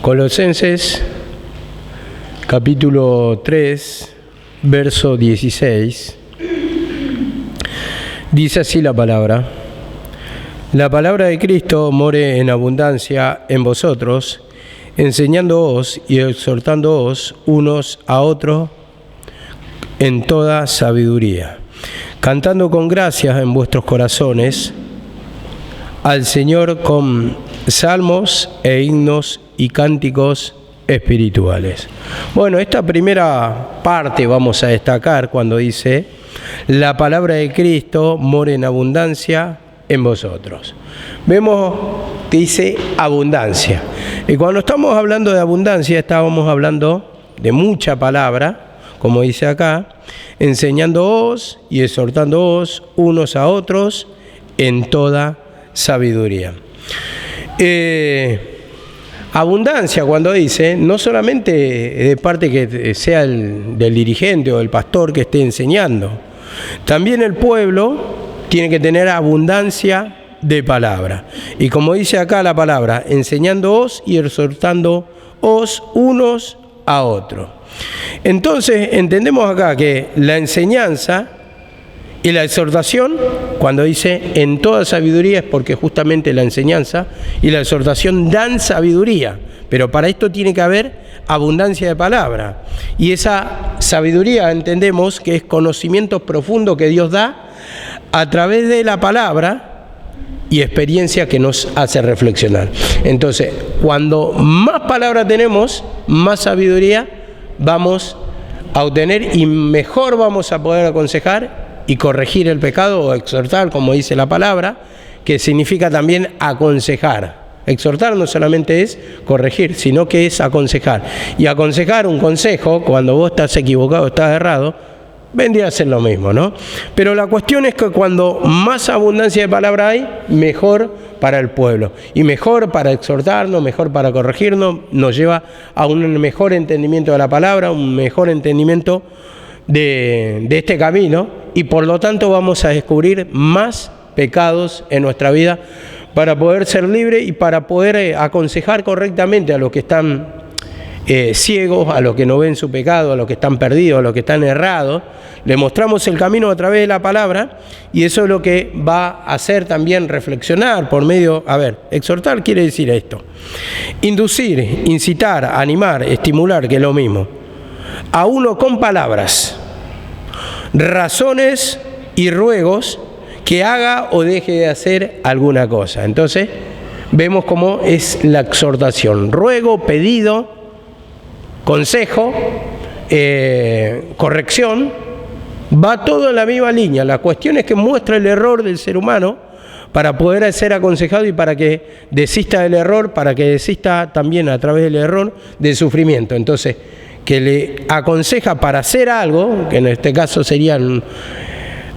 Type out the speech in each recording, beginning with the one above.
Colosenses capítulo 3, verso 16, dice así la palabra: la palabra de Cristo more en abundancia en vosotros, enseñándoos y exhortándoos unos a otros en toda sabiduría, cantando con gracias en vuestros corazones al Señor con salmos e himnos y cánticos espirituales. Bueno, esta primera parte vamos a destacar cuando dice: la palabra de Cristo more en abundancia en vosotros. Vemos que dice abundancia. Y cuando estamos hablando de abundancia, estábamos hablando de mucha palabra, como dice acá, enseñándoos y exhortándoos unos a otros en toda sabiduría. Abundancia, cuando dice, no solamente de parte que sea del dirigente o del pastor que esté enseñando, también el pueblo tiene que tener abundancia de palabra. Y como dice acá la palabra, enseñándoos y exhortándoos unos a otros. Entonces entendemos acá que la enseñanza y la exhortación, cuando dice en toda sabiduría, es porque justamente la enseñanza y la exhortación dan sabiduría, pero para esto tiene que haber abundancia de palabra. Y esa sabiduría entendemos que es conocimiento profundo que Dios da a través de la palabra y experiencia que nos hace reflexionar. Entonces, cuando más palabra tenemos, más sabiduría vamos a obtener y mejor vamos a poder aconsejar y corregir el pecado o exhortar, como dice la palabra, que significa también aconsejar. Exhortar no solamente es corregir, sino que es aconsejar. Y aconsejar un consejo, cuando vos estás equivocado, estás errado, vendría a ser lo mismo, ¿no? Pero la cuestión es que cuando más abundancia de palabra hay, mejor para el pueblo. Y mejor para exhortarnos, mejor para corregirnos, nos lleva a un mejor entendimiento de la palabra, un mejor entendimiento de este camino, y por lo tanto vamos a descubrir más pecados en nuestra vida para poder ser libres y para poder aconsejar correctamente a los que están ciegos, a los que no ven su pecado, a los que están perdidos, a los que están errados. Le mostramos el camino a través de la palabra, y eso es lo que va a hacer también reflexionar por medio, exhortar quiere decir esto: inducir, incitar, animar, estimular, que es lo mismo, a uno con palabras, razones y ruegos que haga o deje de hacer alguna cosa. Entonces vemos cómo es la exhortación: ruego, pedido, consejo, corrección, va todo en la misma línea. La cuestión es que muestra el error del ser humano para poder ser aconsejado y para que desista del error, para que desista también a través del error del sufrimiento. Entonces, que le aconseja para hacer algo, que en este caso serían,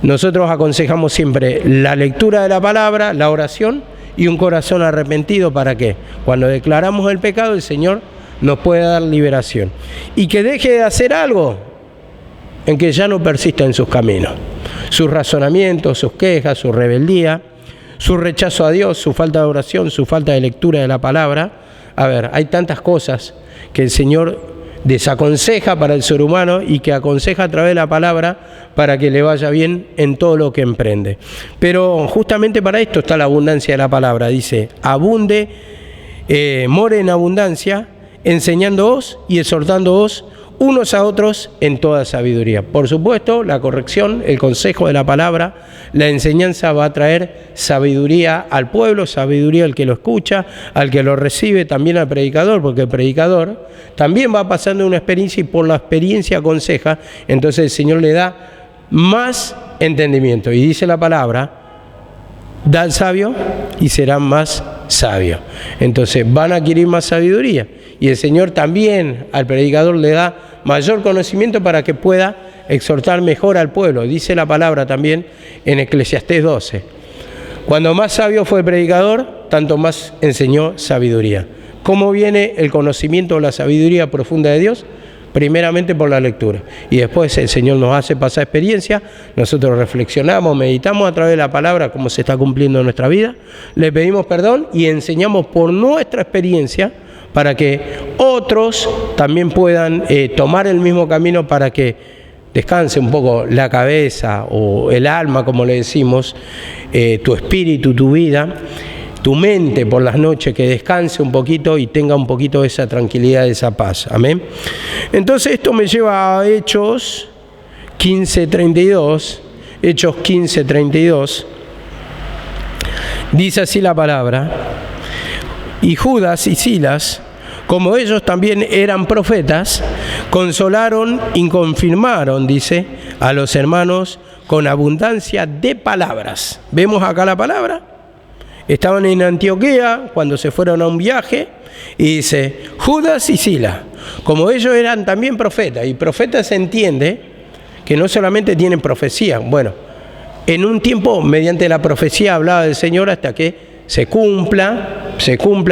nosotros aconsejamos siempre la lectura de la palabra, la oración y un corazón arrepentido. ¿Para qué? Cuando declaramos el pecado, el Señor nos puede dar liberación. Y que deje de hacer algo en que ya no persista en sus caminos, sus razonamientos, sus quejas, su rebeldía, su rechazo a Dios, su falta de oración, su falta de lectura de la palabra. Hay tantas cosas que el Señor desaconseja para el ser humano y que aconseja a través de la palabra para que le vaya bien en todo lo que emprende. Pero justamente para esto está la abundancia de la palabra. Dice: abunde, more en abundancia, enseñándoos y exhortándoos unos a otros en toda sabiduría. Por supuesto, la corrección, el consejo de la palabra, la enseñanza va a traer sabiduría al pueblo, sabiduría al que lo escucha, al que lo recibe, también al predicador, porque el predicador también va pasando una experiencia y por la experiencia aconseja. Entonces el Señor le da más entendimiento. Y dice la palabra: da al sabio y serán más sabios. Entonces van a adquirir más sabiduría. Y el Señor también al predicador le da mayor conocimiento para que pueda exhortar mejor al pueblo. Dice la palabra también en Eclesiastés 12: cuando más sabio fue el predicador, tanto más enseñó sabiduría. ¿Cómo viene el conocimiento o la sabiduría profunda de Dios? Primeramente por la lectura, y después el Señor nos hace pasar experiencia, nosotros reflexionamos, meditamos a través de la palabra cómo se está cumpliendo en nuestra vida, le pedimos perdón y enseñamos por nuestra experiencia para que otros también puedan tomar el mismo camino, para que descanse un poco la cabeza o el alma, como le decimos, tu espíritu, tu vida, tu mente por las noches, que descanse un poquito y tenga un poquito esa tranquilidad, esa paz. Amén. Entonces esto me lleva a Hechos 15:32. Hechos 15:32. Dice así la palabra: y Judas y Silas, como ellos también eran profetas, consolaron y confirmaron, dice, a los hermanos con abundancia de palabras. ¿Vemos acá la palabra? Estaban en Antioquía cuando se fueron a un viaje y dice, Judas y Silas, como ellos eran también profetas, y profetas se entiende que no solamente tienen profecía. Bueno, en un tiempo mediante la profecía hablaba del Señor hasta que se cumpla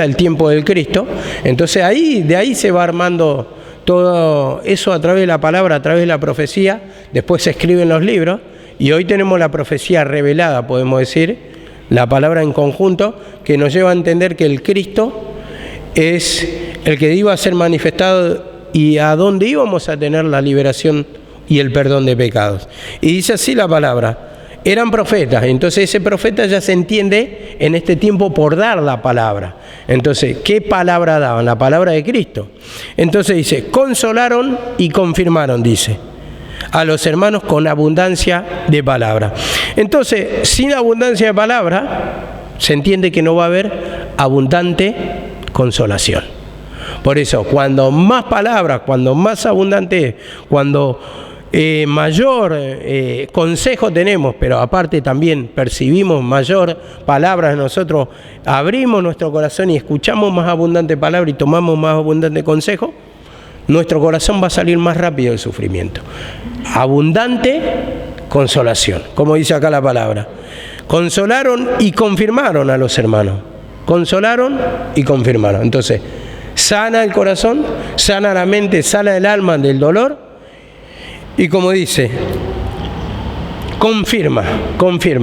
el tiempo del Cristo. Entonces de ahí se va armando todo eso a través de la palabra, a través de la profecía. Después se escriben los libros y hoy tenemos la profecía revelada, podemos decir, la palabra en conjunto, que nos lleva a entender que el Cristo es el que iba a ser manifestado y a dónde íbamos a tener la liberación y el perdón de pecados. Y dice así la palabra: eran profetas. Entonces ese profeta ya se entiende en este tiempo por dar la palabra. Entonces, ¿qué palabra daban? La palabra de Cristo. Entonces dice, consolaron y confirmaron, dice, a los hermanos con abundancia de palabra. Entonces, sin abundancia de palabra, se entiende que no va a haber abundante consolación. Por eso, cuando más palabras, cuando más abundante, cuando mayor consejo tenemos, pero aparte también percibimos mayor palabras, nosotros abrimos nuestro corazón y escuchamos más abundante palabra y tomamos más abundante consejo, nuestro corazón va a salir más rápido del sufrimiento. Abundante consolación, como dice acá la palabra. Consolaron y confirmaron a los hermanos. Consolaron y confirmaron. Entonces, sana el corazón, sana la mente, sana el alma del dolor. Y como dice, confirma.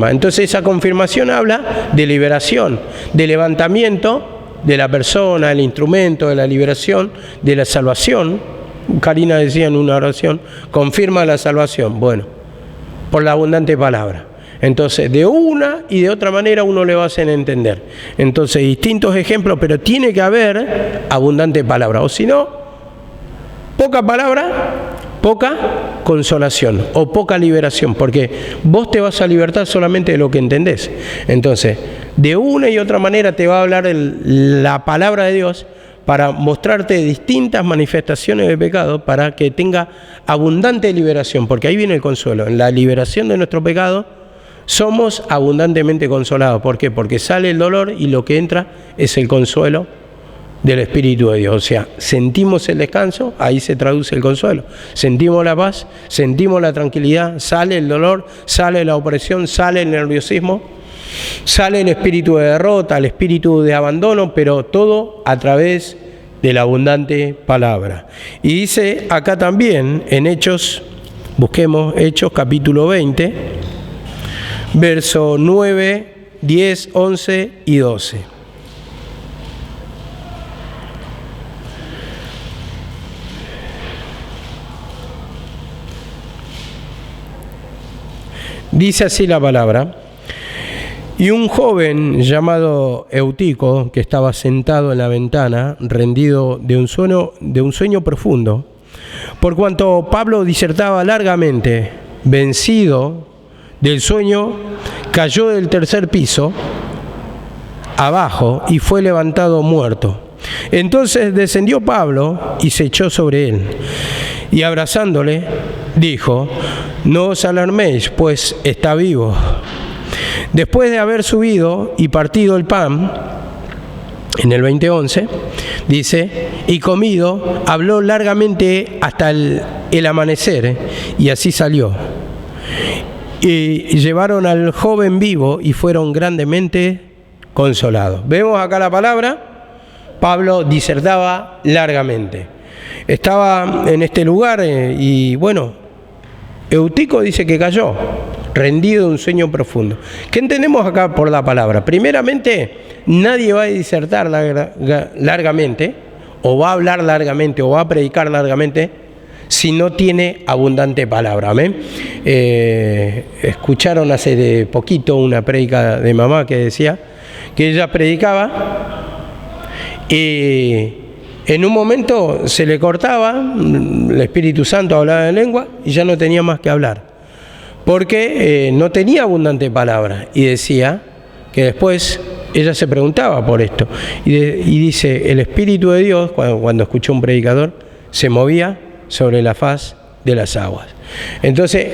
Entonces esa confirmación habla de liberación, de levantamiento de la persona, el instrumento de la liberación, de la salvación. Karina decía en una oración, confirma la salvación. Bueno, por la abundante palabra. Entonces, de una y de otra manera uno le va a hacer entender. Entonces, distintos ejemplos, pero tiene que haber abundante palabra. O si no, poca palabra, poca consolación o poca liberación, porque vos te vas a libertar solamente de lo que entendés. Entonces, de una y otra manera te va a hablar la palabra de Dios para mostrarte distintas manifestaciones de pecado para que tenga abundante liberación, porque ahí viene el consuelo. En la liberación de nuestro pecado somos abundantemente consolados. ¿Por qué? Porque sale el dolor y lo que entra es el consuelo del Espíritu de Dios. O sea, sentimos el descanso, ahí se traduce el consuelo. Sentimos la paz, sentimos la tranquilidad, sale el dolor, sale la opresión, sale el nerviosismo, sale el espíritu de derrota, el espíritu de abandono, pero todo a través de la abundante palabra. Y dice acá también en Hechos, busquemos Hechos capítulo 20, verso 9, 10, 11 y 12. Dice así la palabra: y un joven llamado Eutico, que estaba sentado en la ventana, rendido de un sueño profundo, por cuanto Pablo disertaba largamente, vencido del sueño, cayó del tercer piso abajo y fue levantado muerto. Entonces descendió Pablo y se echó sobre él, y abrazándole dijo: no os alarméis, pues está vivo. Después de haber subido y partido el pan, en el 20:11, dice, y comido, habló largamente hasta el amanecer, y así salió. Y llevaron al joven vivo y fueron grandemente consolados. Vemos acá la palabra, Pablo disertaba largamente. Estaba en este lugar y bueno, Eutico dice que cayó, rendido de un sueño profundo. ¿Qué entendemos acá por la palabra? Primeramente, nadie va a disertar largamente o va a hablar largamente, o va a predicar largamente, si no tiene abundante palabra. Amén. Escucharon hace poquito una prédica de mamá que decía que ella predicaba y en un momento se le cortaba, el Espíritu Santo hablaba en lengua y ya no tenía más que hablar, porque no tenía abundante palabra. Y decía que después ella se preguntaba por esto y dice, el Espíritu de Dios, cuando escuchó un predicador, se movía sobre la faz de las aguas. Entonces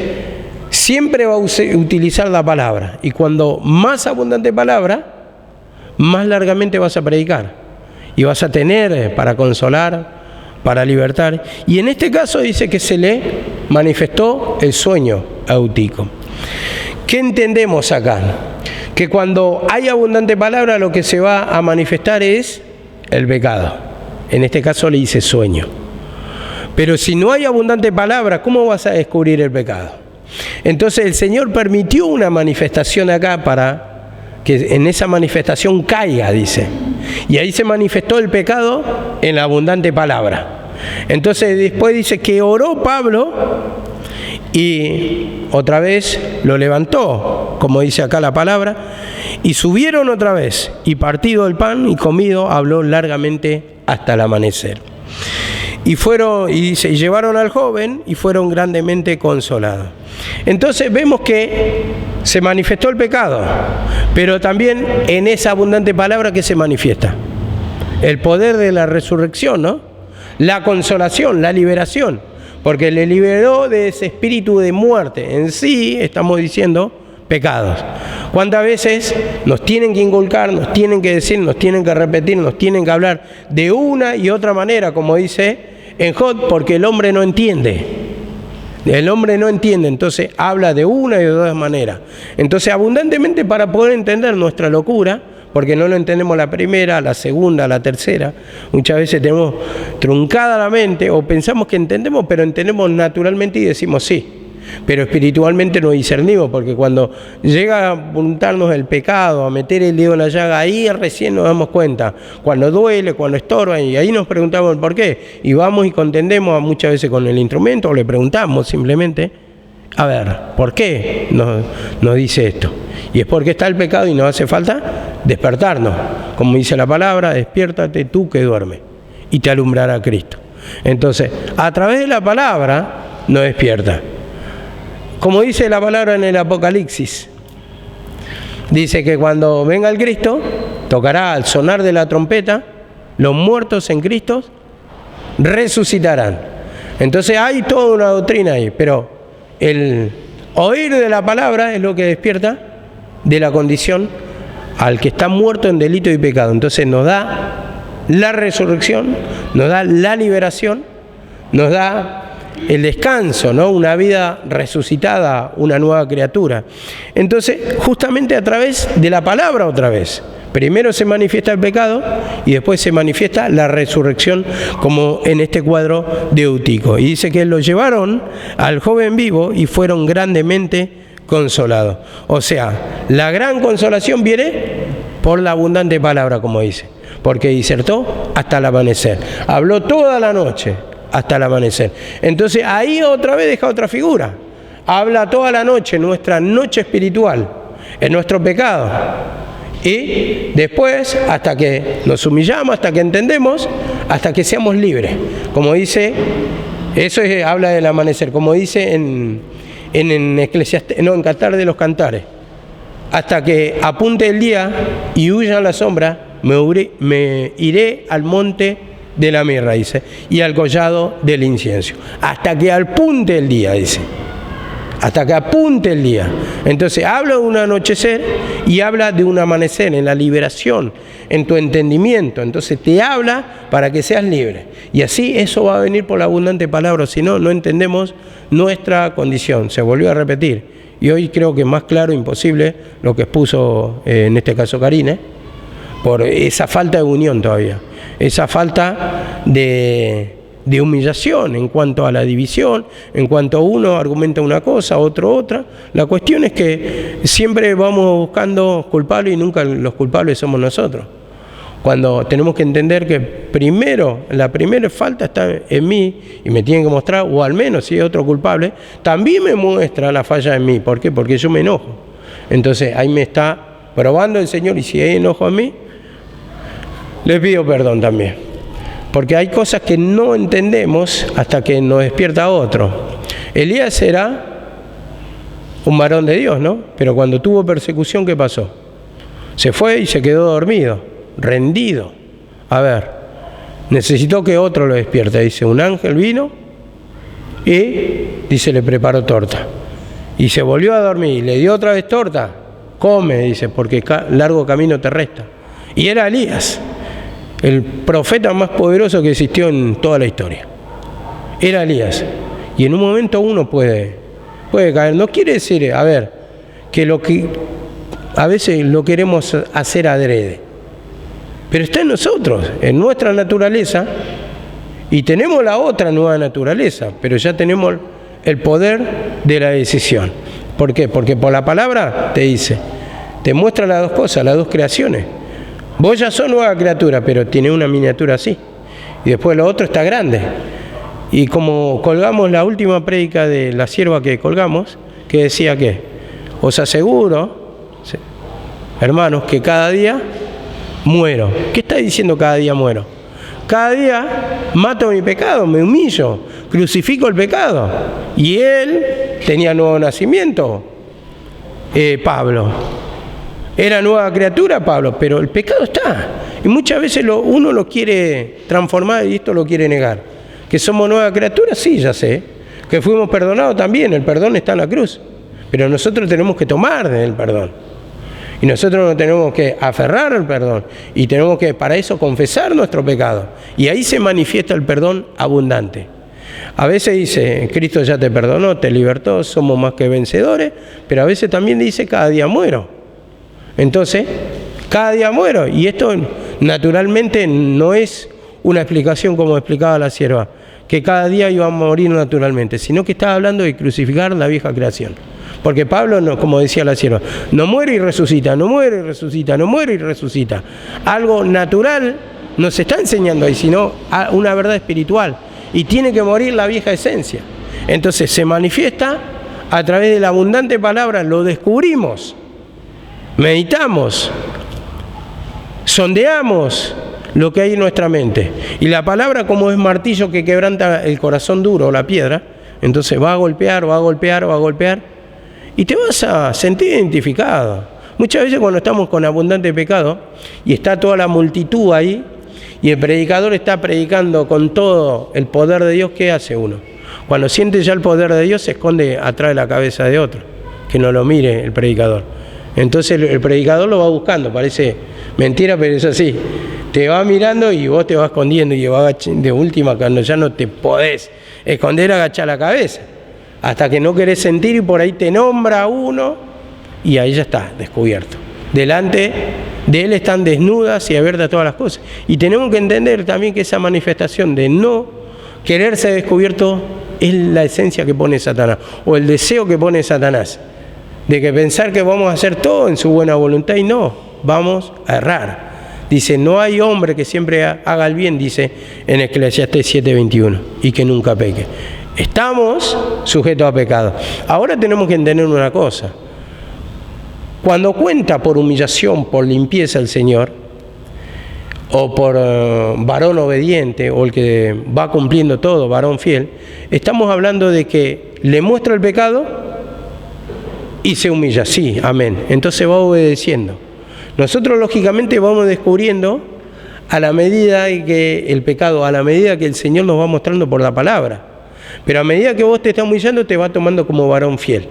siempre va a utilizar la palabra, y cuando más abundante palabra, más largamente vas a predicar y vas a tener para consolar, para libertar. Y en este caso dice que se le manifestó el sueño a Eutico. ¿Qué entendemos acá? Que cuando hay abundante palabra, lo que se va a manifestar es el pecado. En este caso le dice sueño. Pero si no hay abundante palabra, ¿cómo vas a descubrir el pecado? Entonces el Señor permitió una manifestación acá para que en esa manifestación caiga, dice. Y ahí se manifestó el pecado en la abundante palabra. Entonces después dice que oró Pablo y otra vez lo levantó, como dice acá la palabra, y subieron otra vez, y partido el pan y comido, habló largamente hasta el amanecer. Y dice, y llevaron al joven y fueron grandemente consolados. Entonces vemos que se manifestó el pecado, pero también en esa abundante palabra que se manifiesta el poder de la resurrección, ¿no? La consolación, la liberación, porque le liberó de ese espíritu de muerte. En sí estamos diciendo pecados. ¿Cuántas veces nos tienen que inculcar, nos tienen que decir, nos tienen que repetir, nos tienen que hablar de una y otra manera, como dice en Job, porque el hombre no entiende? El hombre no entiende, entonces habla de una y de dos maneras. Entonces abundantemente, para poder entender nuestra locura, porque no lo entendemos la primera, la segunda, la tercera, muchas veces tenemos truncada la mente, o pensamos que entendemos, pero entendemos naturalmente y decimos sí, pero espiritualmente no discernimos, porque cuando llega a apuntarnos el pecado, a meter el dedo en la llaga, ahí recién nos damos cuenta, cuando duele, cuando estorba, y ahí nos preguntamos el por qué, y vamos y contendemos muchas veces con el instrumento, o le preguntamos simplemente, a ver, ¿por qué nos dice esto? Y es porque está el pecado y nos hace falta despertarnos, como dice la palabra, despiértate tú que duermes, y te alumbrará Cristo. Entonces, a través de la palabra nos despierta. Como dice la palabra en el Apocalipsis, dice que cuando venga el Cristo, tocará al sonar de la trompeta, los muertos en Cristo resucitarán. Entonces hay toda una doctrina ahí, pero el oír de la palabra es lo que despierta de la condición al que está muerto en delito y pecado. Entonces nos da la resurrección, nos da la liberación, nos da el descanso, ¿no? Una vida resucitada, una nueva criatura. Entonces, justamente a través de la palabra otra vez. Primero se manifiesta el pecado y después se manifiesta la resurrección, como en este cuadro de Eutico. Y dice que lo llevaron al joven vivo y fueron grandemente consolados. O sea, la gran consolación viene por la abundante palabra, como dice, porque disertó hasta el amanecer. Habló toda la noche hasta el amanecer. Entonces ahí otra vez deja otra figura. Habla toda la noche, nuestra noche espiritual, en nuestro pecado. Y después, hasta que nos humillamos, hasta que entendemos, hasta que seamos libres. Como dice, habla del amanecer, como dice en Eclesiastés, no, en Cantar de los Cantares. Hasta que apunte el día y huya la sombra, me iré al monte de la mirra, dice, y al collado del incienso. Hasta que apunte el día, dice. Hasta que apunte el día. Entonces habla de un anochecer y habla de un amanecer, en la liberación, en tu entendimiento. Entonces te habla para que seas libre. Y así eso va a venir por la abundante palabra, si no, no entendemos nuestra condición. Se volvió a repetir. Y hoy creo que más claro imposible lo que expuso en este caso Karine, por esa falta de unión todavía, esa falta de humillación en cuanto a la división, en cuanto uno argumenta una cosa, otro otra. La cuestión es que siempre vamos buscando culpables y nunca los culpables somos nosotros. Cuando tenemos que entender que primero, la primera falta está en mí y me tienen que mostrar, o al menos si es otro culpable, también me muestra la falla en mí. ¿Por qué? Porque yo me enojo. Entonces ahí me está probando el Señor, y si hay enojo en mí, le pido perdón también. Porque hay cosas que no entendemos hasta que nos despierta otro. Elías era un varón de Dios, ¿no? Pero cuando tuvo persecución, ¿qué pasó? Se fue y se quedó dormido, rendido. A ver, necesitó que otro lo despierte. Dice, un ángel vino y, dice, le preparó torta. Y se volvió a dormir, le dio otra vez torta. Come, dice, porque largo camino te resta. Y era Elías, el profeta más poderoso que existió en toda la historia. Era Elías. Y en un momento uno puede caer. No quiere decir, a ver, que a veces lo queremos hacer adrede. Pero está en nosotros, en nuestra naturaleza, y tenemos la otra nueva naturaleza, pero ya tenemos el poder de la decisión. ¿Por qué? Porque por la palabra te dice, te muestra las dos cosas, las dos creaciones. Vos ya sos nueva criatura, pero tiene una miniatura así. Y después lo otro está grande. Y como colgamos la última prédica de la sierva que colgamos, que decía que, os aseguro, hermanos, que cada día muero. ¿Qué está diciendo cada día muero? Cada día mato mi pecado, me humillo, crucifico el pecado. Y él tenía nuevo nacimiento, Pablo. Era nueva criatura, Pablo, pero el pecado está. Y muchas veces uno lo quiere transformar y esto lo quiere negar. ¿Que somos nueva criatura? Sí, ya sé. Que fuimos perdonados también, el perdón está en la cruz. Pero nosotros tenemos que tomar del perdón. Y nosotros nos tenemos que aferrar al perdón. Y tenemos que, para eso, confesar nuestro pecado. Y ahí se manifiesta el perdón abundante. A veces dice, Cristo ya te perdonó, te libertó, somos más que vencedores. Pero a veces también dice, cada día muero. Entonces, cada día muero. Y esto naturalmente no es una explicación como explicaba la sierva, que cada día iba a morir naturalmente, sino que estaba hablando de crucificar la vieja creación. Porque Pablo, no, como decía la sierva, no muere y resucita, no muere y resucita, no muere y resucita. Algo natural nos está enseñando ahí, sino una verdad espiritual. Y tiene que morir la vieja esencia. Entonces se manifiesta a través de la abundante palabra, lo descubrimos, meditamos, sondeamos lo que hay en nuestra mente. Y la palabra, como es martillo que quebranta el corazón duro o la piedra, entonces va a golpear, va a golpear, va a golpear. Y te vas a sentir identificado. Muchas veces cuando estamos con abundante pecado y está toda la multitud ahí y el predicador está predicando con todo el poder de Dios, ¿qué hace uno? Cuando siente ya el poder de Dios, se esconde atrás de la cabeza de otro, que no lo mire el predicador. Entonces el predicador lo va buscando, parece mentira, pero es así. Te va mirando y vos te vas escondiendo y de última, cuando ya no te podés esconder, agachar la cabeza. Hasta que no querés sentir y por ahí te nombra uno y ahí ya está, descubierto. Delante de él están desnudas y abiertas todas las cosas. Y tenemos que entender también que esa manifestación de no querer ser descubierto es la esencia que pone Satanás, o el deseo que pone Satanás, de que pensar que vamos a hacer todo en su buena voluntad y no, vamos a errar. Dice, no hay hombre que siempre haga el bien, dice en Eclesiastés 7:21, y que nunca peque. Estamos sujetos a pecado. Ahora tenemos que entender una cosa. Cuando cuenta por humillación, por limpieza el Señor, o por varón obediente, o el que va cumpliendo todo, varón fiel, estamos hablando de que le muestra el pecado y se humilla. Sí, amén. Entonces va obedeciendo. Nosotros lógicamente vamos descubriendo a la medida que el pecado, a la medida que el Señor nos va mostrando por la palabra. Pero a medida que vos te estás humillando, te va tomando como varón fiel.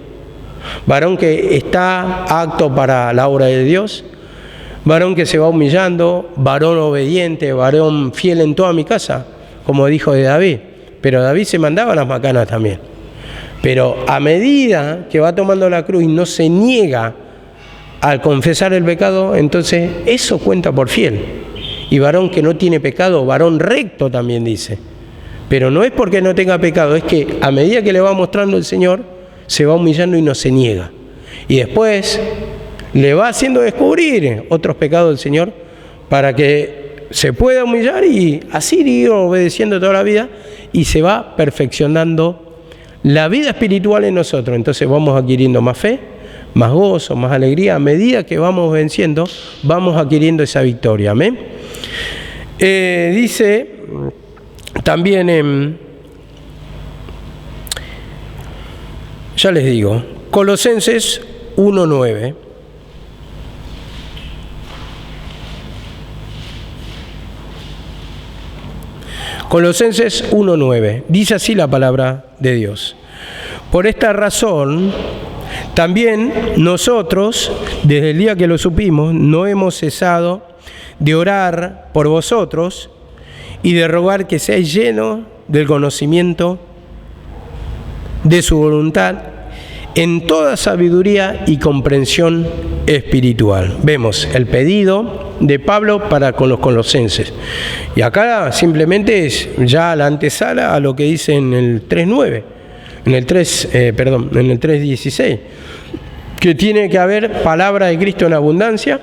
Varón que está apto para la obra de Dios, varón que se va humillando, varón obediente, varón fiel en toda mi casa, como dijo de David. Pero David se mandaba las macanas también. Pero a medida que va tomando la cruz y no se niega al confesar el pecado, entonces eso cuenta por fiel. Y varón que no tiene pecado, varón recto también dice. Pero no es porque no tenga pecado, es que a medida que le va mostrando el Señor, se va humillando y no se niega. Y después le va haciendo descubrir otros pecados del Señor para que se puede humillar y así ir obedeciendo toda la vida y se va perfeccionando la vida espiritual en nosotros. Entonces vamos adquiriendo más fe, más gozo, más alegría. A medida que vamos venciendo, vamos adquiriendo esa victoria. Amén. Dice también ya les digo, Colosenses 1:9. Colosenses 1:9. Dice así la palabra de Dios. Por esta razón, también nosotros, desde el día que lo supimos, no hemos cesado de orar por vosotros y de rogar que seáis llenos del conocimiento de su voluntad en toda sabiduría y comprensión espiritual. Vemos el pedido de Pablo para con los colosenses. Y acá simplemente es ya la antesala a lo que dice en el 3:9, en el 3:16, que tiene que haber palabra de Cristo en abundancia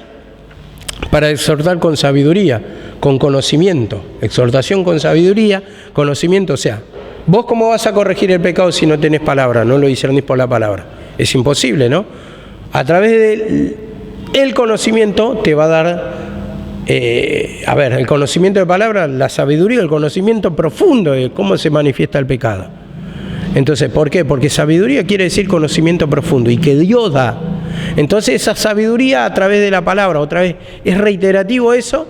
para exhortar con sabiduría, con conocimiento. Exhortación con sabiduría, conocimiento. O sea, ¿vos cómo vas a corregir el pecado si no tenés palabra, no lo discernís por la palabra? Es imposible, ¿no? A través del conocimiento te va a dar, el conocimiento de palabra, la sabiduría, el conocimiento profundo de cómo se manifiesta el pecado. Entonces, ¿por qué? Porque sabiduría quiere decir conocimiento profundo y que Dios da. Entonces esa sabiduría a través de la palabra, otra vez, es reiterativo eso,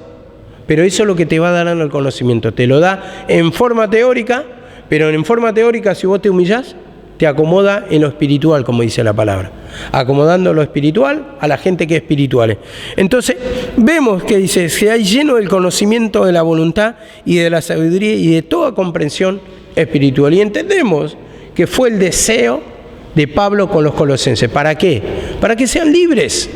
pero eso es lo que te va dando el conocimiento. Te lo da en forma teórica, pero en forma teórica, si vos te humillás, te acomoda en lo espiritual, como dice la palabra. Acomodando lo espiritual a la gente que es espiritual. Entonces, vemos que dice, seáis llenos del conocimiento de la voluntad y de la sabiduría y de toda comprensión espiritual. Y entendemos que fue el deseo de Pablo con los colosenses. ¿Para qué? Para que sean libres.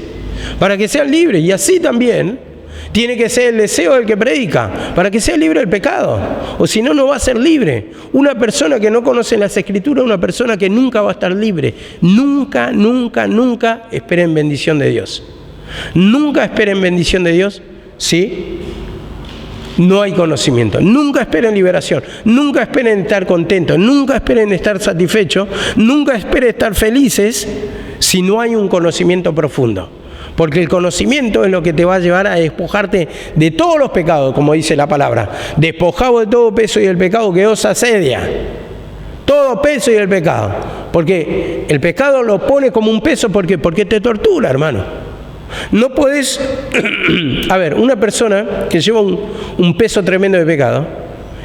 Para que sean libres. Y así también tiene que ser el deseo del que predica, para que sea libre del pecado. O si no, no va a ser libre. Una persona que no conoce las Escrituras es una persona que nunca va a estar libre. Nunca, nunca, nunca esperen bendición de Dios. Nunca esperen bendición de Dios, ¿sí? No hay conocimiento. Nunca esperen liberación. Nunca esperen estar contentos. Nunca esperen estar satisfechos. Nunca esperen estar felices si no hay un conocimiento profundo. Porque el conocimiento es lo que te va a llevar a despojarte de todos los pecados, como dice la palabra. Despojado de todo peso y el pecado que os asedia. Todo peso y el pecado. Porque el pecado lo pone como un peso porque te tortura, hermano. No podés... una persona que lleva un peso tremendo de pecado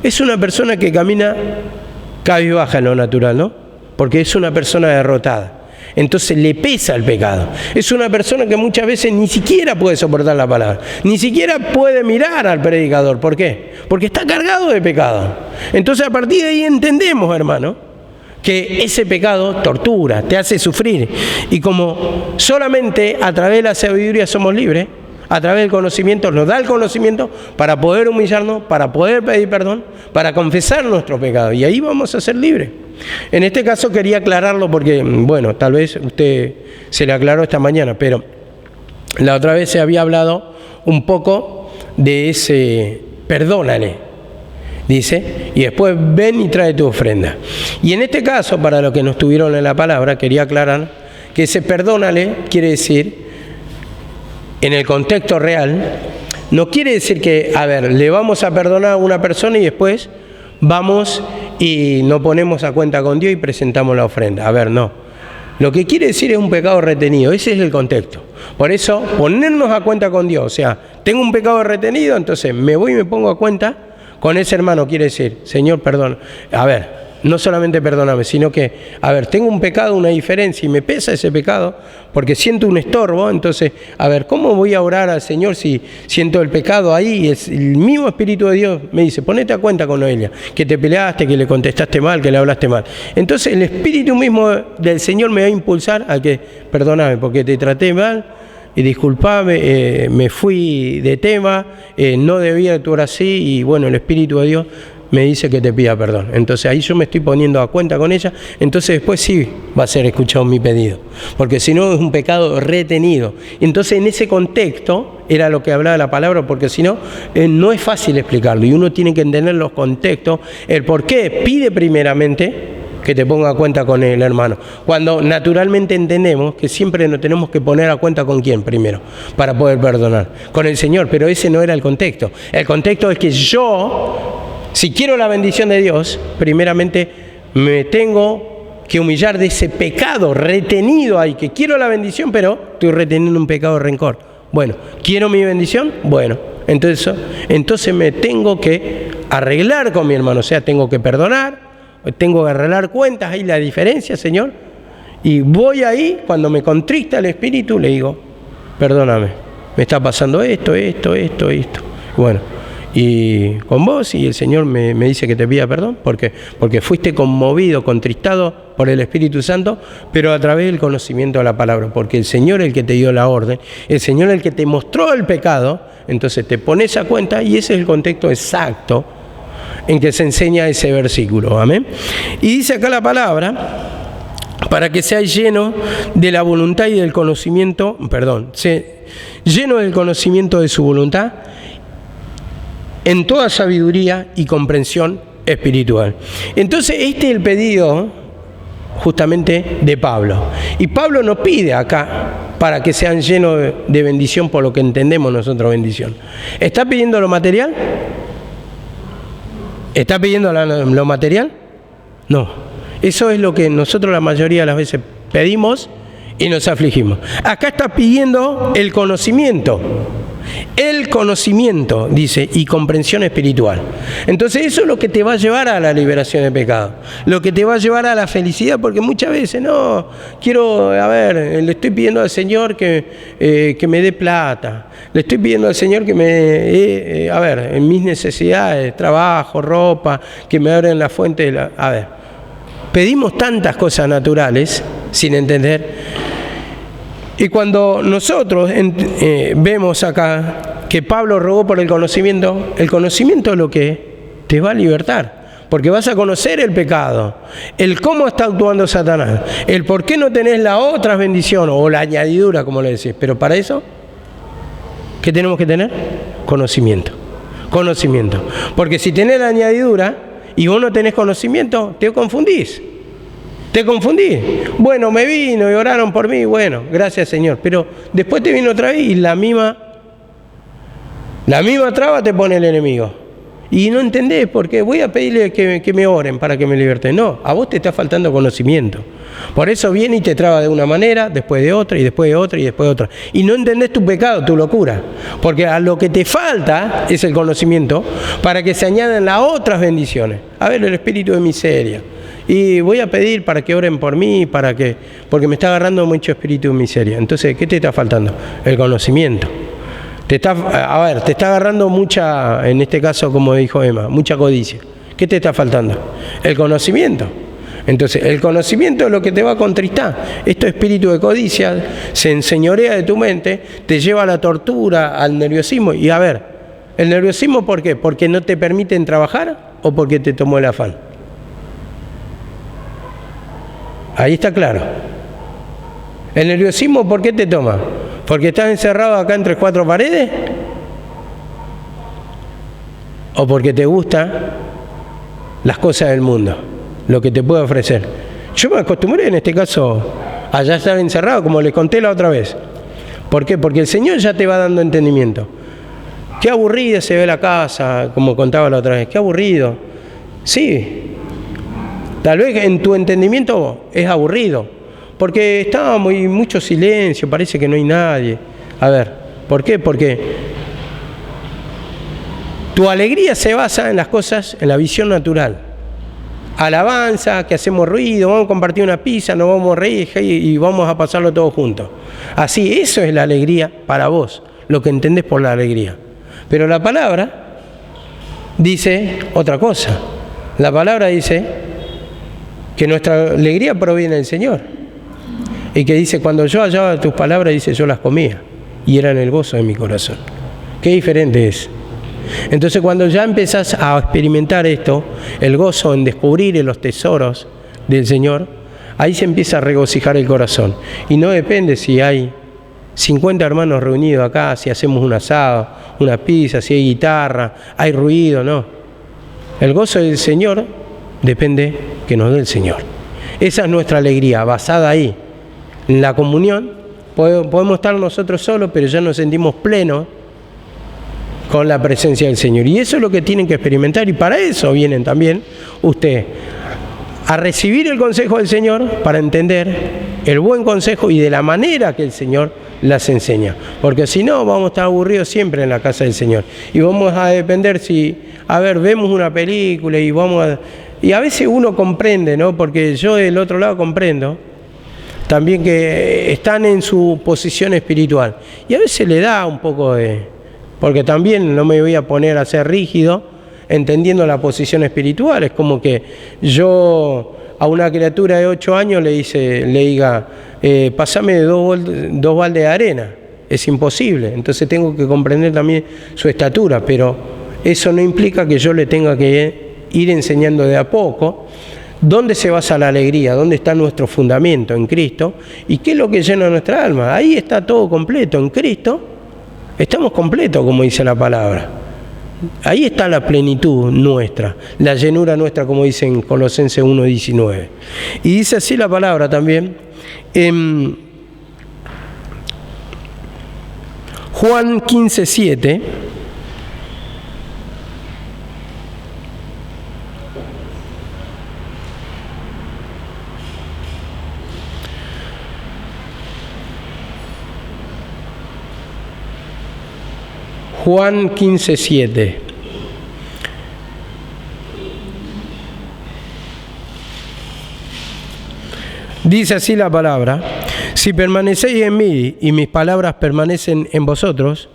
es una persona que camina cabizbaja en lo natural, ¿no? Porque es una persona derrotada. Entonces le pesa el pecado. Es una persona que muchas veces ni siquiera puede soportar la palabra, ni siquiera puede mirar al predicador. ¿Por qué? Porque está cargado de pecado. Entonces a partir de ahí entendemos, hermano, que ese pecado tortura, te hace sufrir. Y como solamente a través de la sabiduría somos libres, a través del conocimiento, nos da el conocimiento para poder humillarnos, para poder pedir perdón, para confesar nuestros pecados. Y ahí vamos a ser libres. En este caso quería aclararlo porque, bueno, tal vez usted se le aclaró esta mañana, pero la otra vez se había hablado un poco de ese perdónale, dice, y después ven y trae tu ofrenda. Y en este caso, para los que no estuvieron en la palabra, quería aclarar que ese perdónale quiere decir, en el contexto real, no quiere decir que, le vamos a perdonar a una persona y después vamos y nos ponemos a cuenta con Dios y presentamos la ofrenda. No. Lo que quiere decir es un pecado retenido. Ese es el contexto. Por eso, ponernos a cuenta con Dios. O sea, tengo un pecado retenido, entonces me voy y me pongo a cuenta con ese hermano. Quiere decir, Señor, perdón. No solamente perdóname, sino que, tengo un pecado, una diferencia, y me pesa ese pecado, porque siento un estorbo. Entonces, ¿cómo voy a orar al Señor si siento el pecado ahí? Y el mismo Espíritu de Dios me dice, ponete a cuenta con ella, que te peleaste, que le contestaste mal, que le hablaste mal. Entonces, el Espíritu mismo del Señor me va a impulsar a que, perdóname, porque te traté mal, y disculpame, me fui de tema, no debía actuar así, y bueno, el Espíritu de Dios me dice que te pida perdón. Entonces ahí yo me estoy poniendo a cuenta con ella, entonces después sí va a ser escuchado mi pedido, porque si no es un pecado retenido. Entonces en ese contexto era lo que hablaba la palabra, porque si no, no es fácil explicarlo y uno tiene que entender los contextos, el por qué pide primeramente que te ponga a cuenta con el hermano, cuando naturalmente entendemos que siempre nos tenemos que poner a cuenta con quién primero para poder perdonar, con el Señor, pero ese no era el contexto. El contexto es que yo, si quiero la bendición de Dios, primeramente me tengo que humillar de ese pecado retenido ahí, que quiero la bendición, pero estoy reteniendo un pecado de rencor. Bueno, ¿quiero mi bendición? Bueno, entonces me tengo que arreglar con mi hermano, o sea, tengo que perdonar, tengo que arreglar cuentas, ahí la diferencia, Señor. Y voy ahí, cuando me contrista el espíritu, le digo, perdóname, me está pasando esto. Bueno, y con vos, y el Señor me dice que te pida perdón, porque fuiste conmovido, contristado por el Espíritu Santo, pero a través del conocimiento de la palabra, porque el Señor es el que te dio la orden, el Señor es el que te mostró el pecado, entonces te pones a cuenta y ese es el contexto exacto en que se enseña ese versículo, amén. Y dice acá la palabra, para que seas lleno de la voluntad y del conocimiento, lleno del conocimiento de su voluntad, en toda sabiduría y comprensión espiritual. Entonces este es el pedido justamente de Pablo. Y Pablo nos pide acá para que sean llenos de bendición, por lo que entendemos nosotros bendición. ¿Está pidiendo lo material? ¿Está pidiendo lo material? No. Eso es lo que nosotros la mayoría de las veces pedimos y nos afligimos. Acá está pidiendo el conocimiento. El conocimiento, dice, y comprensión espiritual. Entonces eso es lo que te va a llevar a la liberación de pecado, lo que te va a llevar a la felicidad, porque muchas veces, no, le estoy pidiendo al Señor que me dé plata, le estoy pidiendo al Señor que en mis necesidades, trabajo, ropa, que me abren la fuente de pedimos tantas cosas naturales sin entender. Y cuando nosotros vemos acá que Pablo rogó por el conocimiento es lo que te va a libertar, porque vas a conocer el pecado, el cómo está actuando Satanás, el por qué no tenés la otra bendición o la añadidura, como le decís. Pero para eso, ¿qué tenemos que tener? Conocimiento. Porque si tenés la añadidura y vos no tenés conocimiento, te confundís. Te confundí. Bueno, me vino y oraron por mí. Bueno, gracias, Señor. Pero después te vino otra vez y la misma traba te pone el enemigo. Y no entendés por qué. Voy a pedirle que me oren para que me liberten. No, a vos te está faltando conocimiento. Por eso viene y te traba de una manera, después de otra, y después de otra, y después de otra. Y no entendés tu pecado, tu locura. Porque a lo que te falta es el conocimiento para que se añadan las otras bendiciones. El espíritu de miseria. Y voy a pedir para que oren por mí, porque me está agarrando mucho espíritu de miseria. Entonces, ¿qué te está faltando? El conocimiento. Te está agarrando mucha, en este caso, como dijo Emma, mucha codicia. ¿Qué te está faltando? El conocimiento. Entonces, el conocimiento es lo que te va a contristar. Este espíritu de codicia se enseñorea de tu mente, te lleva a la tortura, al nerviosismo. Y ¿el nerviosismo por qué? ¿Porque no te permiten trabajar o porque te tomó el afán? Ahí está claro. ¿El nerviosismo por qué te toma? ¿Porque estás encerrado acá entre cuatro paredes? ¿O porque te gustan las cosas del mundo, lo que te puede ofrecer? Yo me acostumbré en este caso a ya estar encerrado, como les conté la otra vez. ¿Por qué? Porque el Señor ya te va dando entendimiento. Qué aburrida se ve la casa, como contaba la otra vez. Qué aburrido. Sí. Tal vez en tu entendimiento es aburrido, porque está mucho silencio, parece que no hay nadie. ¿Por qué? Porque tu alegría se basa en las cosas, en la visión natural. Alabanza, que hacemos ruido, vamos a compartir una pizza, nos vamos a reír y vamos a pasarlo todos juntos. Así, eso es la alegría para vos, lo que entendés por la alegría. Pero la palabra dice otra cosa. La palabra dice que nuestra alegría proviene del Señor. Y que dice, cuando yo hallaba tus palabras, dice, yo las comía. Y eran el gozo de mi corazón. Qué diferente es. Entonces cuando ya empezás a experimentar esto, el gozo en descubrir los tesoros del Señor, ahí se empieza a regocijar el corazón. Y no depende si hay 50 hermanos reunidos acá, si hacemos un asado, una pizza, si hay guitarra, hay ruido, no. El gozo del Señor depende que nos dé el Señor. Esa es nuestra alegría, basada ahí, en la comunión. Podemos estar nosotros solos, pero ya nos sentimos plenos con la presencia del Señor. Y eso es lo que tienen que experimentar, y para eso vienen también ustedes a recibir el consejo del Señor, para entender el buen consejo y de la manera que el Señor las enseña. Porque si no, vamos a estar aburridos siempre en la casa del Señor. Y vamos a depender si, vemos una película y a veces uno comprende, ¿no? Porque yo del otro lado comprendo también que están en su posición espiritual. Y a veces le da un poco porque también no me voy a poner a ser rígido, entendiendo la posición espiritual. Es como que yo a una criatura de 8 años le diga, pasame dos baldes de arena. Es imposible. Entonces tengo que comprender también su estatura, pero eso no implica que yo le tenga que ir enseñando de a poco dónde se basa la alegría, dónde está nuestro fundamento en Cristo y qué es lo que llena nuestra alma. Ahí está todo completo. En Cristo estamos completos, como dice la palabra. Ahí está la plenitud nuestra, la llenura nuestra, como dice en Colosenses 1:19. Y dice así la palabra también en Juan 15:7. Juan 15:7. Dice así la palabra: si permanecéis en mí y mis palabras permanecen en vosotros,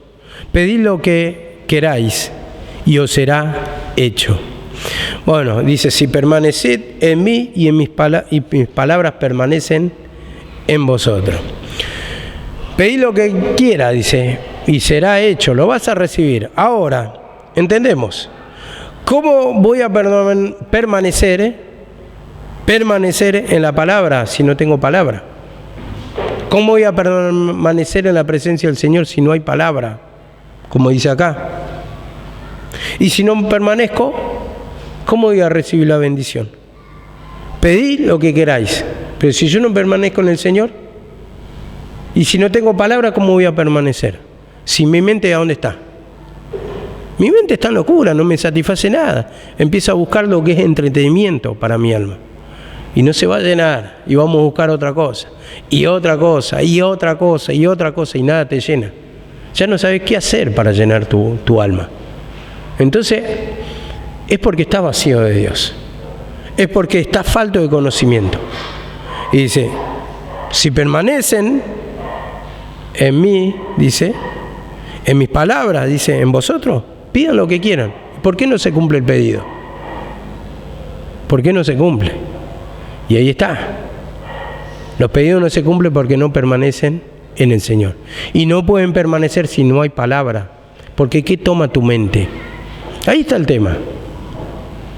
pedid lo que queráis y os será hecho. Bueno, dice, si permaneced en mí y mis palabras permanecen en vosotros. Pedid lo que quiera, dice, y será hecho, lo vas a recibir. Ahora, entendemos, ¿cómo voy a permanecer en la palabra si no tengo palabra? ¿Cómo voy a permanecer en la presencia del Señor si no hay palabra? Como dice acá. Y si no permanezco, ¿cómo voy a recibir la bendición? Pedid lo que queráis, pero si yo no permanezco en el Señor, y si no tengo palabra, ¿cómo voy a permanecer? Si mi mente, ¿a dónde está? Mi mente está en locura, no me satisface nada. Empiezo a buscar lo que es entretenimiento para mi alma. Y no se va a llenar, y vamos a buscar otra cosa, y otra cosa, y otra cosa, y otra cosa, y nada te llena. Ya no sabes qué hacer para llenar tu alma. Entonces, es porque está vacío de Dios. Es porque está falto de conocimiento. Y dice, si permanecen en mí, dice, en mis palabras, dice, en vosotros, pidan lo que quieran. ¿Por qué no se cumple el pedido? ¿Por qué no se cumple? Y ahí está. Los pedidos no se cumplen porque no permanecen en el Señor. Y no pueden permanecer si no hay palabra. Porque ¿qué toma tu mente? Ahí está el tema.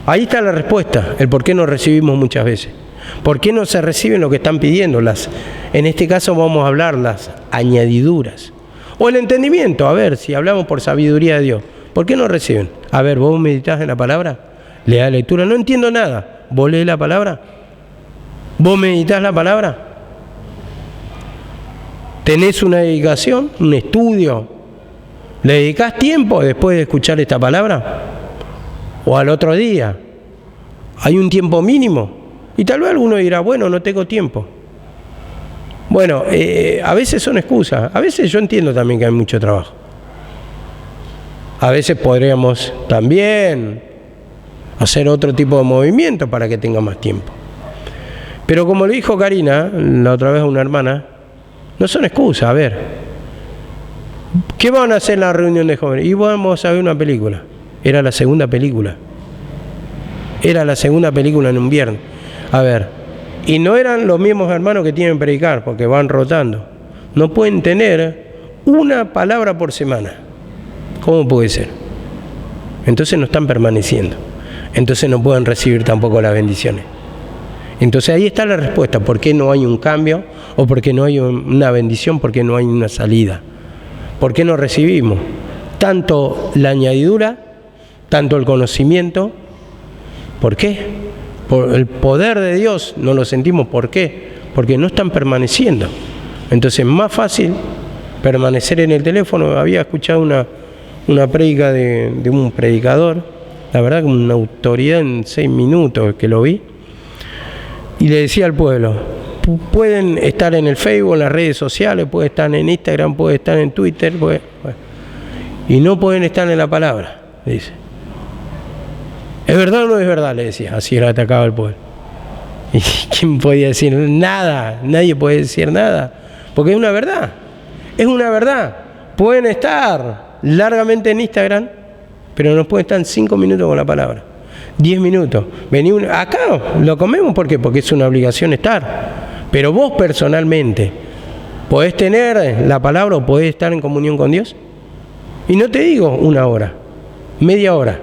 Ahí está la respuesta, el por qué no recibimos muchas veces. ¿Por qué no se reciben lo que están pidiendo? En este caso vamos a hablar las añadiduras. O el entendimiento, a ver, si hablamos por sabiduría de Dios. ¿Por qué no reciben? A ver, ¿vos meditás en la palabra? ¿Le das lectura? No entiendo nada. ¿Vos lees la palabra? ¿Vos meditás la palabra? ¿Tenés una dedicación, un estudio? ¿Le dedicás tiempo después de escuchar esta palabra? ¿O al otro día? ¿Hay un tiempo mínimo? Y tal vez alguno dirá, bueno, no tengo tiempo. Bueno, a veces son excusas. A veces yo entiendo también que hay mucho trabajo. A veces podríamos también hacer otro tipo de movimiento para que tenga más tiempo. Pero como le dijo Karina, la otra vez a una hermana, no son excusas. A ver, ¿qué van a hacer en la reunión de jóvenes? Y vamos a ver una película. Era la segunda película. Era la segunda película en un viernes. A ver, y no eran los mismos hermanos que tienen que predicar, porque van rotando. No pueden tener una palabra por semana. ¿Cómo puede ser? Entonces no están permaneciendo. Entonces no pueden recibir tampoco las bendiciones. Entonces ahí está la respuesta. ¿Por qué no hay un cambio? ¿O por qué no hay una bendición? ¿Por qué no hay una salida? ¿Por qué no recibimos tanto la añadidura, tanto el conocimiento? ¿Por qué? Por el poder de Dios no lo sentimos. ¿Por qué? Porque no están permaneciendo. Entonces es más fácil permanecer en el teléfono. Había escuchado una prédica de un predicador, la verdad que una autoridad en 6 minutos que lo vi, y le decía al pueblo: pueden estar en el Facebook, en las redes sociales, pueden estar en Instagram, pueden estar en Twitter, y no pueden estar en la palabra, dice. ¿Es verdad o no es verdad?, le decía. Así era atacado el pueblo. ¿Y quién podía decir nada? Nadie puede decir nada, porque es una verdad. Es una verdad. Pueden estar largamente en Instagram, pero no pueden estar 5 minutos con la palabra, 10 minutos. Vení acá, lo comemos, ¿por qué? Porque es una obligación estar. Pero vos personalmente, ¿podés tener la palabra o podés estar en comunión con Dios? Y no te digo 1 hora, media hora,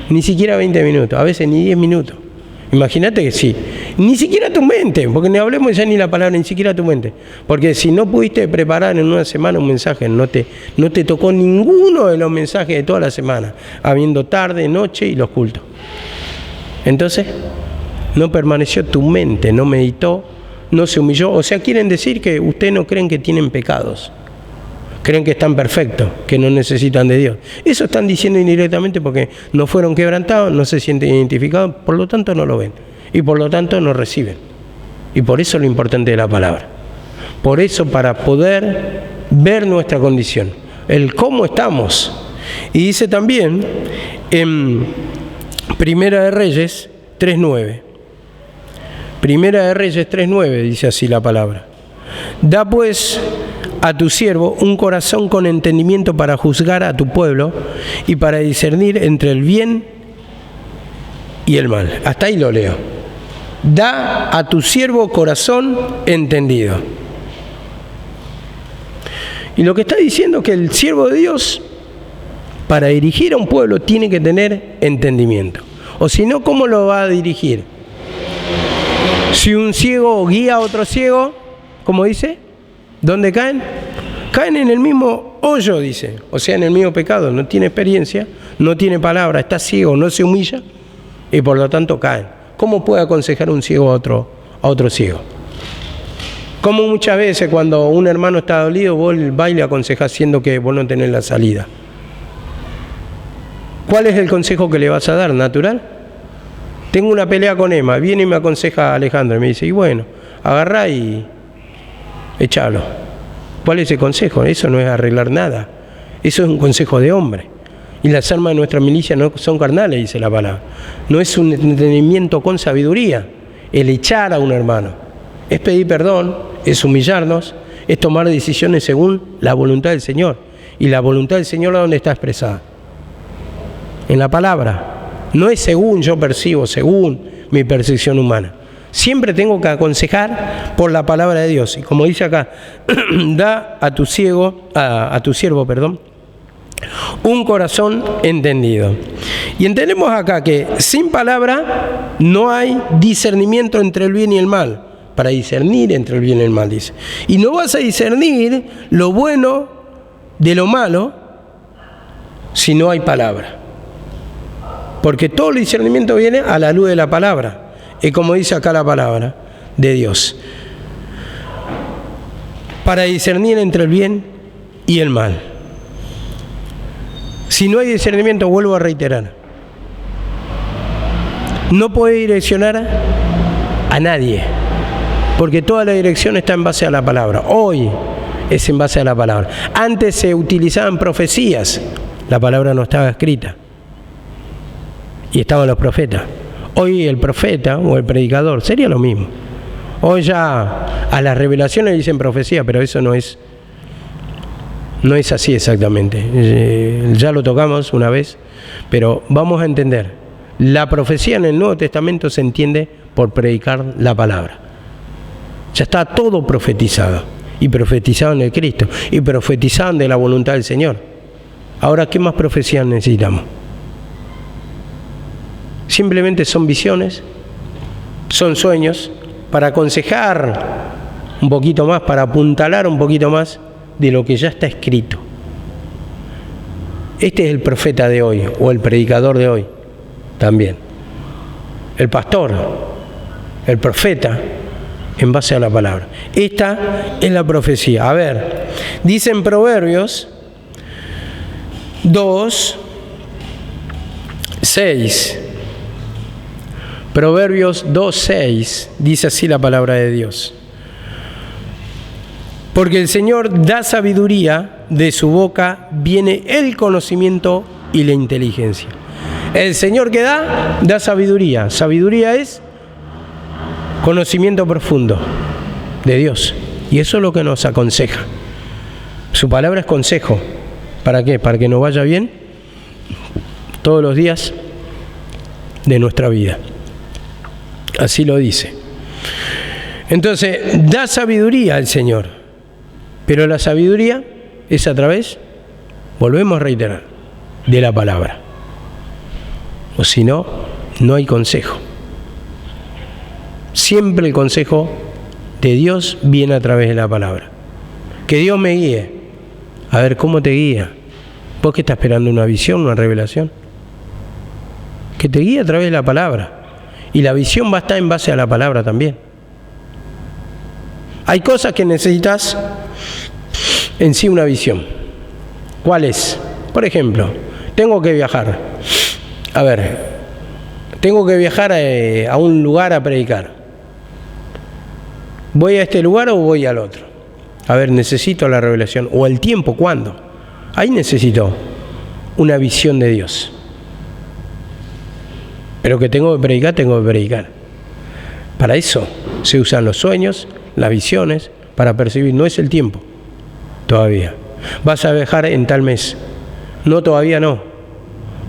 ni siquiera 20 minutos, a veces ni 10 minutos. Imagínate que sí, ni siquiera tu mente, porque no hablemos ya ni la palabra, ni siquiera tu mente. Porque si no pudiste preparar en una semana un mensaje, no te tocó ninguno de los mensajes de toda la semana, habiendo tarde, noche y los cultos. Entonces, no permaneció tu mente, no meditó, no se humilló. O sea, quieren decir que ustedes no creen que tienen pecados. Creen que están perfectos, que no necesitan de Dios. Eso están diciendo indirectamente porque no fueron quebrantados, no se sienten identificados, por lo tanto no lo ven. Y por lo tanto no reciben. Y por eso lo importante de la palabra. Por eso, para poder ver nuestra condición, el cómo estamos. Y dice también en Primera de Reyes 3:9. Primera de Reyes 3:9 dice así la palabra. Da pues a tu siervo un corazón con entendimiento para juzgar a tu pueblo y para discernir entre el bien y el mal. Hasta ahí lo leo. Da a tu siervo corazón entendido. Y lo que está diciendo es que el siervo de Dios, para dirigir a un pueblo, tiene que tener entendimiento. O si no, ¿cómo lo va a dirigir? Si un ciego guía a otro ciego, ¿cómo dice? ¿Dónde caen? Caen en el mismo hoyo, dice. O sea, en el mismo pecado. No tiene experiencia, no tiene palabra, está ciego, no se humilla y por lo tanto caen. ¿Cómo puede aconsejar un ciego a otro ciego? Como muchas veces cuando un hermano está dolido, vos vas y le aconsejás siendo que vos no tenés la salida. ¿Cuál es el consejo que le vas a dar? ¿Natural? Tengo una pelea con Emma, viene y me aconseja a Alejandro y me dice, y bueno, agarrá y echalo. ¿Cuál es el consejo? Eso no es arreglar nada. Eso es un consejo de hombre. Y las armas de nuestra milicia no son carnales, dice la palabra. No es un entendimiento con sabiduría. El echar a un hermano. Es pedir perdón, es humillarnos, es tomar decisiones según la voluntad del Señor. Y la voluntad del Señor, ¿dónde está expresada? En la palabra. No es según yo percibo, según mi percepción humana. Siempre tengo que aconsejar por la palabra de Dios. Y como dice acá, da a tu siervo, un corazón entendido. Y entendemos acá que sin palabra no hay discernimiento entre el bien y el mal. Para discernir entre el bien y el mal, dice. Y no vas a discernir lo bueno de lo malo si no hay palabra. Porque todo el discernimiento viene a la luz de la palabra. Y como dice acá la palabra de Dios. Para discernir entre el bien y el mal. Si no hay discernimiento, vuelvo a reiterar. No puede direccionar a nadie. Porque toda la dirección está en base a la palabra. Hoy es en base a la palabra. Antes se utilizaban profecías. La palabra no estaba escrita. Y estaban los profetas. Hoy el profeta o el predicador sería lo mismo. Hoy ya a las revelaciones dicen profecía, pero eso no es así exactamente. Ya lo tocamos una vez, pero vamos a entender. La profecía en el Nuevo Testamento se entiende por predicar la palabra. Ya está todo profetizado. Y profetizado en el Cristo. Y profetizaban de la voluntad del Señor. Ahora, ¿qué más profecías necesitamos? Simplemente son visiones, son sueños, para aconsejar un poquito más, para apuntalar un poquito más de lo que ya está escrito. Este es el profeta de hoy, o el predicador de hoy también. El pastor, el profeta, en base a la palabra. Esta es la profecía. A ver, dice en Proverbios 2:6. Proverbios 2:6 dice así la palabra de Dios. Porque el Señor da sabiduría, de su boca viene el conocimiento y la inteligencia. El Señor que da sabiduría. Sabiduría es conocimiento profundo de Dios. Y eso es lo que nos aconseja. Su palabra es consejo. ¿Para qué? Para que nos vaya bien todos los días de nuestra vida. Así lo dice. Entonces, da sabiduría al Señor. Pero la sabiduría es a través, volvemos a reiterar, de la palabra. O si no, no hay consejo. Siempre el consejo de Dios viene a través de la palabra. Que Dios me guíe. A ver, ¿cómo te guía? ¿Vos que estás esperando una visión, una revelación? Que te guíe a través de la palabra. Y la visión va a estar en base a la palabra también. Hay cosas que necesitas en sí una visión. ¿Cuál es? Por ejemplo, tengo que viajar. A ver, tengo que viajar a un lugar a predicar. ¿Voy a este lugar o voy al otro? A ver, necesito la revelación. O el tiempo, ¿cuándo? Ahí necesito una visión de Dios. Pero que tengo que predicar, tengo que predicar. Para eso se usan los sueños, las visiones, para percibir. No es el tiempo todavía. Vas a viajar en tal mes. No, todavía no.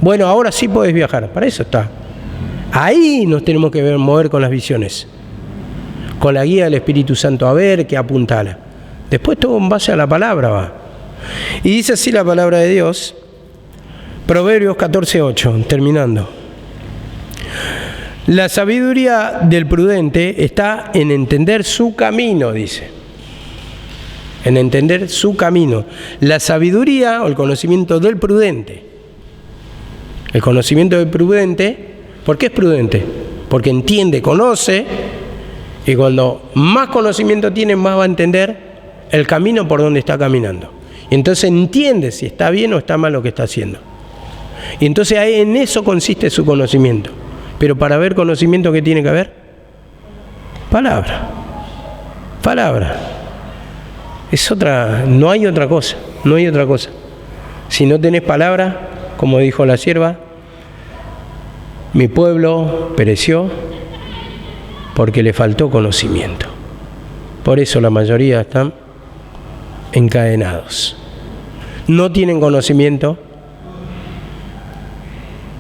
Bueno, ahora sí podés viajar. Para eso está. Ahí nos tenemos que mover con las visiones. Con la guía del Espíritu Santo, a ver qué apuntala. Después todo en base a la palabra va. Y dice así la palabra de Dios. Proverbios 14:8, terminando. La sabiduría del prudente está en entender su camino, dice. En entender su camino. La sabiduría o el conocimiento del prudente. El conocimiento del prudente, ¿por qué es prudente? Porque entiende, conoce, y cuando más conocimiento tiene, más va a entender el camino por donde está caminando. Y entonces entiende si está bien o está mal lo que está haciendo. Y entonces ahí en eso consiste su conocimiento. Pero para haber conocimiento, ¿qué tiene que haber? Palabra. Palabra. Es otra, no hay otra cosa, no hay otra cosa. Si no tenés palabra, como dijo la sierva, mi pueblo pereció porque le faltó conocimiento. Por eso la mayoría están encadenados. No tienen conocimiento,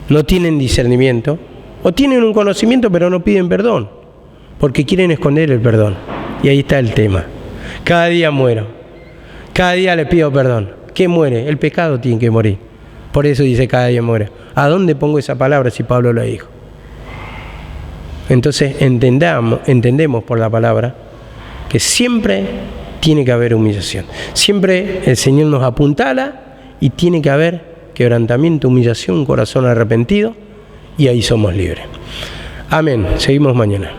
no tienen discernimiento, o tienen un conocimiento pero no piden perdón, porque quieren esconder el perdón. Y ahí está el tema. Cada día muero, cada día le pido perdón. ¿Qué muere? El pecado tiene que morir. Por eso dice cada día muere. ¿A dónde pongo esa palabra si Pablo lo dijo? Entonces entendemos por la palabra que siempre tiene que haber humillación. Siempre el Señor nos apuntala y tiene que haber quebrantamiento, humillación, un corazón arrepentido, y ahí somos libres. Amén. Seguimos mañana.